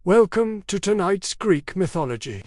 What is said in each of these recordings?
Welcome to tonight's Greek mythology.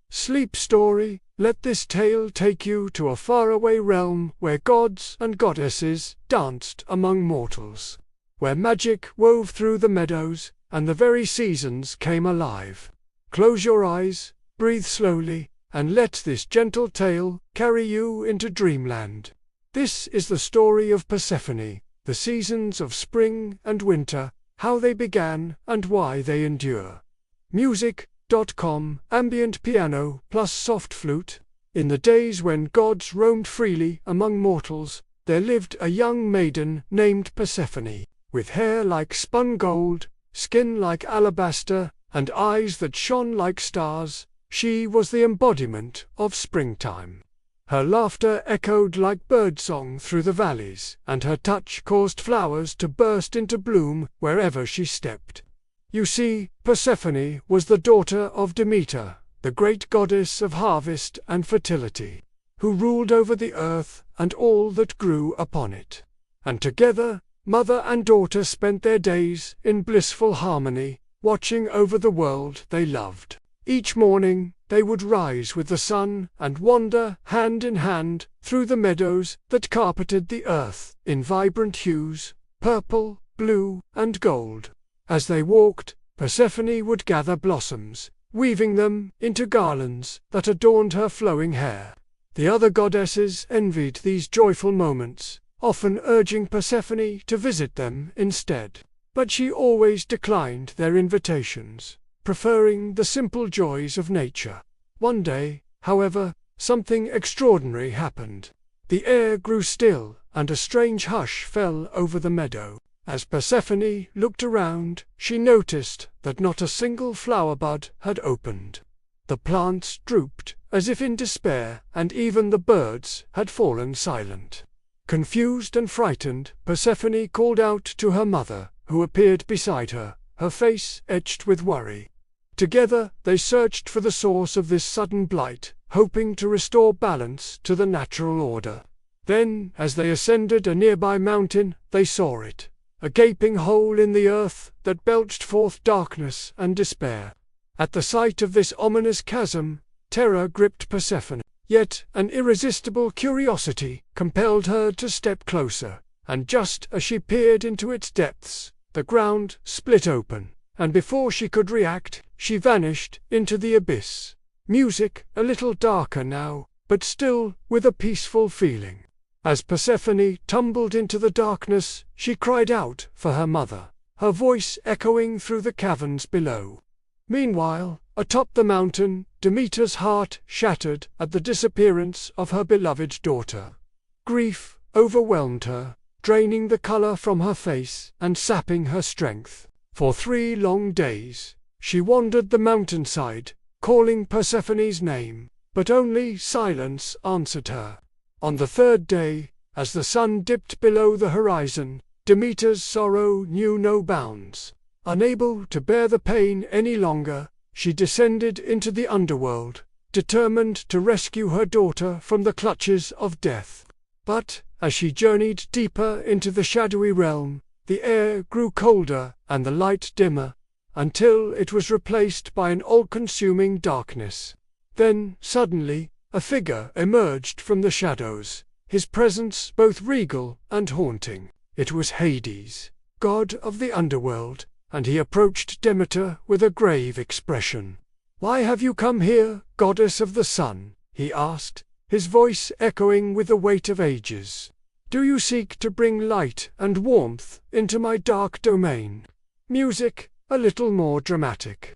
Sleep story, let this tale take you to a faraway realm where gods and goddesses danced among mortals, where magic wove through the meadows, and the very seasons came alive. Close your eyes, breathe slowly, and let this gentle tale carry you into dreamland. This is the story of Persephone, the seasons of spring and winter, how they began and why they endure. Music.com, ambient piano plus soft flute. In the days when gods roamed freely among mortals, there lived a young maiden named Persephone, with hair like spun gold, skin like alabaster, and eyes that shone like stars. She was the embodiment of springtime. Her laughter echoed like birdsong through the valleys, and her touch caused flowers to burst into bloom wherever she stepped. You see, Persephone was the daughter of Demeter, the great goddess of harvest and fertility, who ruled over the earth and all that grew upon it. And together, mother and daughter spent their days in blissful harmony, watching over the world they loved. Each morning, they would rise with the sun and wander hand in hand through the meadows that carpeted the earth in vibrant hues, purple, blue, and gold. As they walked, Persephone would gather blossoms, weaving them into garlands that adorned her flowing hair. The other goddesses envied these joyful moments, often urging Persephone to visit them instead. But she always declined their invitations, preferring the simple joys of nature. One day, however, something extraordinary happened. The air grew still, and a strange hush fell over the meadow. As Persephone looked around, she noticed that not a single flower bud had opened. The plants drooped, as if in despair, and even the birds had fallen silent. Confused and frightened, Persephone called out to her mother, who appeared beside her, her face etched with worry. Together, they searched for the source of this sudden blight, hoping to restore balance to the natural order. Then, as they ascended a nearby mountain, they saw it. A gaping hole in the earth that belched forth darkness and despair. At the sight of this ominous chasm, terror gripped Persephone, yet an irresistible curiosity compelled her to step closer, and just as she peered into its depths, the ground split open, and before she could react, she vanished into the abyss. Music a little darker now, but still with a peaceful feeling. As Persephone tumbled into the darkness, she cried out for her mother, her voice echoing through the caverns below. Meanwhile, atop the mountain, Demeter's heart shattered at the disappearance of her beloved daughter. Grief overwhelmed her, draining the color from her face and sapping her strength. For 3 long days, she wandered the mountainside, calling Persephone's name, but only silence answered her. On the 3rd day, as the sun dipped below the horizon, Demeter's sorrow knew no bounds. Unable to bear the pain any longer, she descended into the underworld, determined to rescue her daughter from the clutches of death. But, as she journeyed deeper into the shadowy realm, the air grew colder and the light dimmer, until it was replaced by an all-consuming darkness. Then, suddenly, a figure emerged from the shadows, his presence both regal and haunting. It was Hades, god of the underworld, and he approached Demeter with a grave expression. "Why have you come here, goddess of the sun?" he asked, his voice echoing with the weight of ages. "Do you seek to bring light and warmth into my dark domain?" Music a little more dramatic.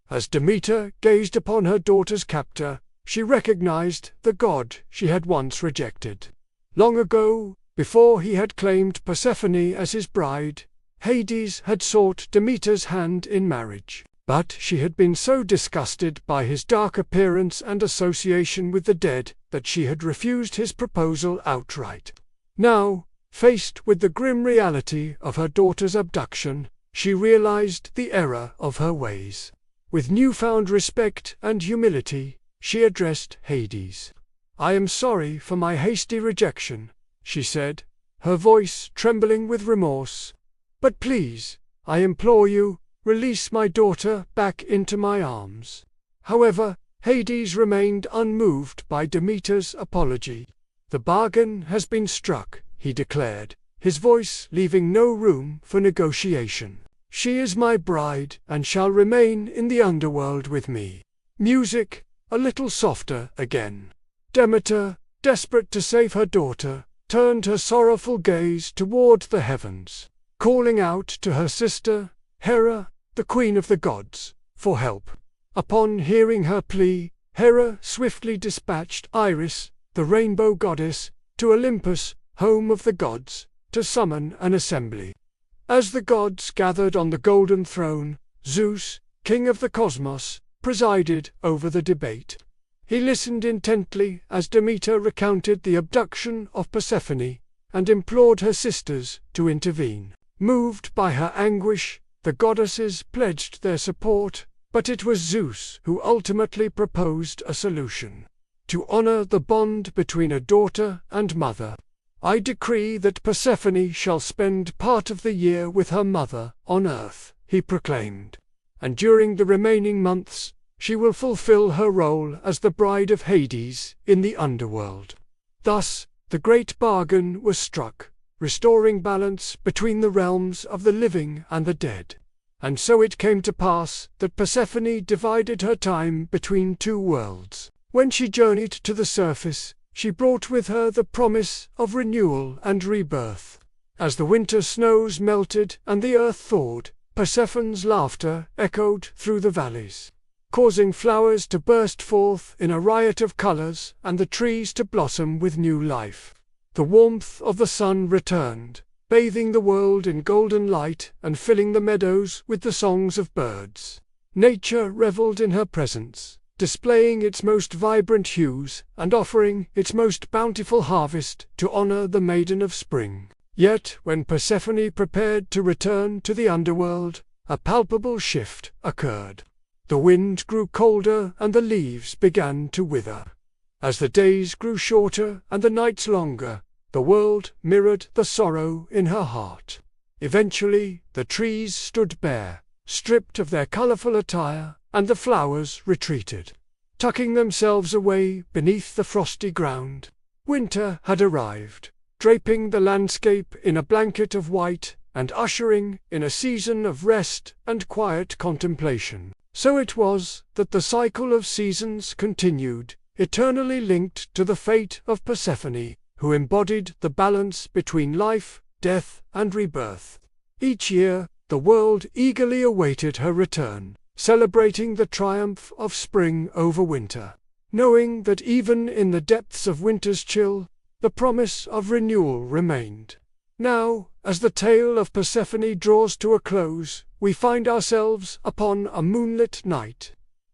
As Demeter gazed upon her daughter's captor, she recognized the god she had once rejected. Long ago, before he had claimed Persephone as his bride, Hades had sought Demeter's hand in marriage, but she had been so disgusted by his dark appearance and association with the dead that she had refused his proposal outright. Now, faced with the grim reality of her daughter's abduction, she realized the error of her ways. With newfound respect and humility, she addressed Hades. "I am sorry for my hasty rejection," she said, her voice trembling with remorse. "But please, I implore you, release my daughter back into my arms." However, Hades remained unmoved by Demeter's apology. "The bargain has been struck," he declared, his voice leaving no room for negotiation. "She is my bride and shall remain in the underworld with me." Music, a little softer again. Demeter, desperate to save her daughter, turned her sorrowful gaze toward the heavens, calling out to her sister, Hera, the queen of the gods, for help. Upon hearing her plea, Hera swiftly dispatched Iris, the rainbow goddess, to Olympus, home of the gods, to summon an assembly. As the gods gathered on the golden throne, Zeus, king of the cosmos, presided over the debate. He listened intently as Demeter recounted the abduction of Persephone, and implored her sisters to intervene. Moved by her anguish, the goddesses pledged their support, but it was Zeus who ultimately proposed a solution. To honor the bond between a daughter and mother, "I decree that Persephone shall spend part of the year with her mother on earth," he proclaimed, "and during the remaining months, she will fulfill her role as the bride of Hades in the underworld." Thus, the great bargain was struck, restoring balance between the realms of the living and the dead. And so it came to pass that Persephone divided her time between two worlds. When she journeyed to the surface, she brought with her the promise of renewal and rebirth. As the winter snows melted and the earth thawed, Persephone's laughter echoed through the valleys, causing flowers to burst forth in a riot of colors and the trees to blossom with new life. The warmth of the sun returned, bathing the world in golden light and filling the meadows with the songs of birds. Nature reveled in her presence, displaying its most vibrant hues and offering its most bountiful harvest to honor the Maiden of Spring. Yet, when Persephone prepared to return to the underworld, a palpable shift occurred. The wind grew colder and the leaves began to wither. As the days grew shorter and the nights longer, the world mirrored the sorrow in her heart. Eventually, the trees stood bare, stripped of their colorful attire, and the flowers retreated, tucking themselves away beneath the frosty ground. Winter had arrived, draping the landscape in a blanket of white and ushering in a season of rest and quiet contemplation. So it was that the cycle of seasons continued, eternally linked to the fate of Persephone, who embodied the balance between life, death, and rebirth. Each year, the world eagerly awaited her return, celebrating the triumph of spring over winter, knowing that even in the depths of winter's chill, the promise of renewal remained. Now, as the tale of Persephone draws to a close, we find ourselves upon a moonlit night.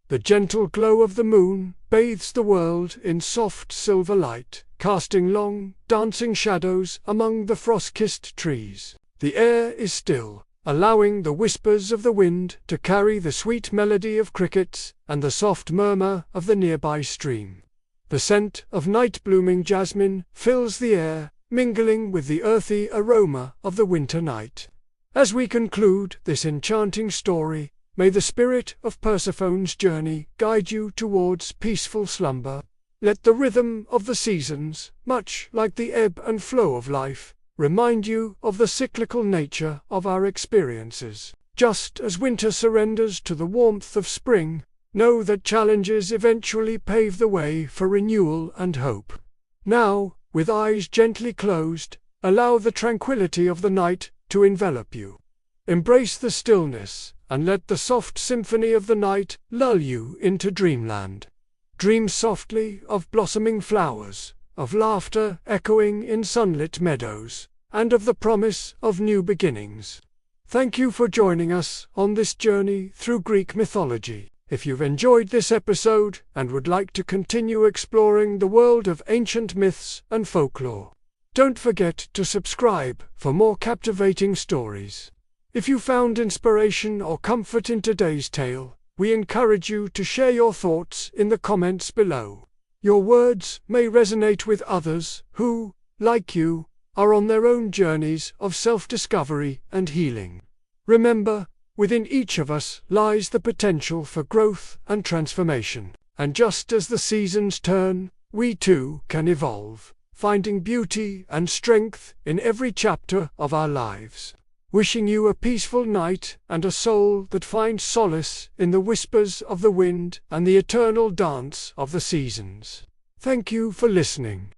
The gentle glow of the moon bathes the world in soft silver light, casting long, dancing shadows among the frost-kissed trees. The air is still, allowing the whispers of the wind to carry the sweet melody of crickets and the soft murmur of the nearby stream. The scent of night-blooming jasmine fills the air, mingling with the earthy aroma of the winter night. As we conclude this enchanting story, may the spirit of Persephone's journey guide you towards peaceful slumber. Let the rhythm of the seasons, much like the ebb and flow of life, remind you of the cyclical nature of our experiences. Just as winter surrenders to the warmth of spring, know that challenges eventually pave the way for renewal and hope. Now, with eyes gently closed, allow the tranquility of the night to envelop you. Embrace the stillness, and let the soft symphony of the night lull you into dreamland. Dream softly of blossoming flowers, of laughter echoing in sunlit meadows, and of the promise of new beginnings. Thank you for joining us on this journey through Greek mythology. If you've enjoyed this episode and would like to continue exploring the world of ancient myths and folklore, don't forget to subscribe for more captivating stories. If you found inspiration or comfort in today's tale, we encourage you to share your thoughts in the comments below. Your words may resonate with others who, like you, are on their own journeys of self-discovery and healing. Remember, Within each of us lies the potential for growth and transformation. And just as the seasons turn, we too can evolve, finding beauty and strength in every chapter of our lives. Wishing you a peaceful night and a soul that finds solace in the whispers of the wind and the eternal dance of the seasons. Thank you for listening.